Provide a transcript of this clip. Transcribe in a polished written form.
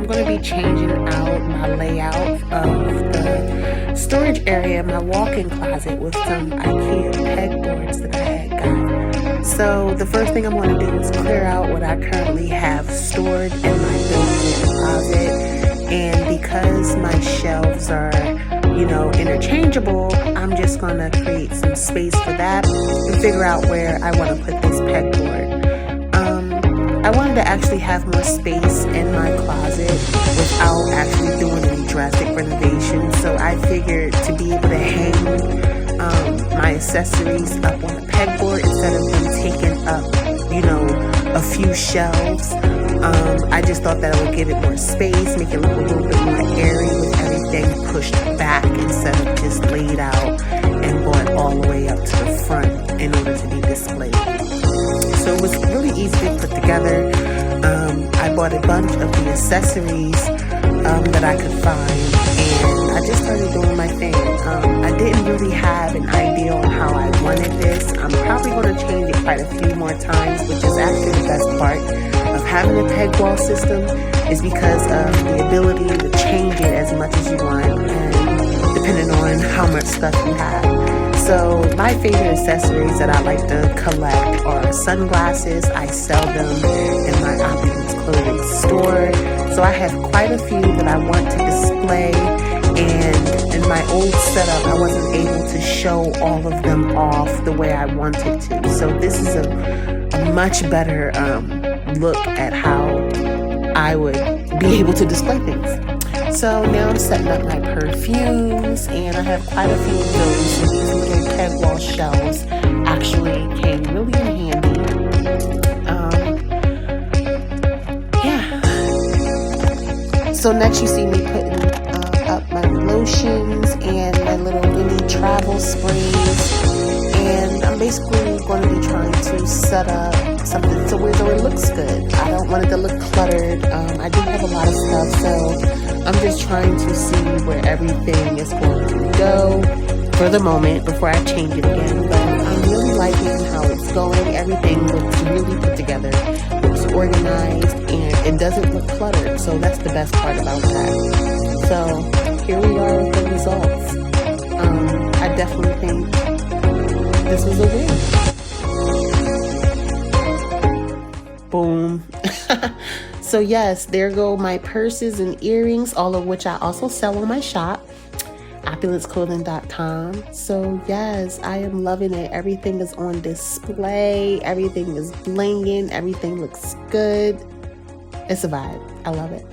I'm going to be changing out my layout of the storage area, my walk-in closet, with some IKEA pegboards that I had got. So the first thing I'm going to do is clear out what I currently have stored in my built-in closet. And because my shelves are, interchangeable, I'm just going to create some space for that and figure out where I want to put this pegboard. I wanted to actually have more space in my closet without actually doing any drastic renovations. So I figured to be able to hang my accessories up on a pegboard instead of them taking up, a few shelves. I just thought that it would give it more space, make it look a little bit more airy with everything pushed back instead of just laid out and brought all the way up to the front in order to be displayed. So it was really easy to put together. I bought a bunch of the accessories that I could find, and I just started doing my thing. I didn't really have an idea on how I wanted this. I'm probably going to change it quite a few more times, which is actually the best part of having a peg wall system, is because of the ability to change it as much as you want, and depending on how much stuff you have. So my favorite accessories that I like to collect are sunglasses. I sell them in my Opulence clothing store. So I have quite a few that I want to display, and in my old setup I wasn't able to show all of them off the way I wanted to. So this is a much better look at how I would be able to display things. So now I'm setting up my perfumes, and I have quite a few of those. So these little peg wall shelves actually came really in handy. So next you see me putting up my lotions and my little mini travel sprays. And I'm basically going to be trying to set up something so it looks good. I don't want it to look cluttered. I do have a lot of stuff, so I'm just trying to see where everything is going to go for the moment before I change it again. But I'm really liking how it's going. Everything looks really put together, looks organized, and it doesn't look cluttered. So that's the best part about that. So here we are with the results. I definitely think this was a win. Boom. So yes, there go my purses and earrings, all of which I also sell on my shop, opulenceclothing.com. So yes, I am loving it. Everything is on display. Everything is blinging. Everything looks good. It's a vibe. I love it.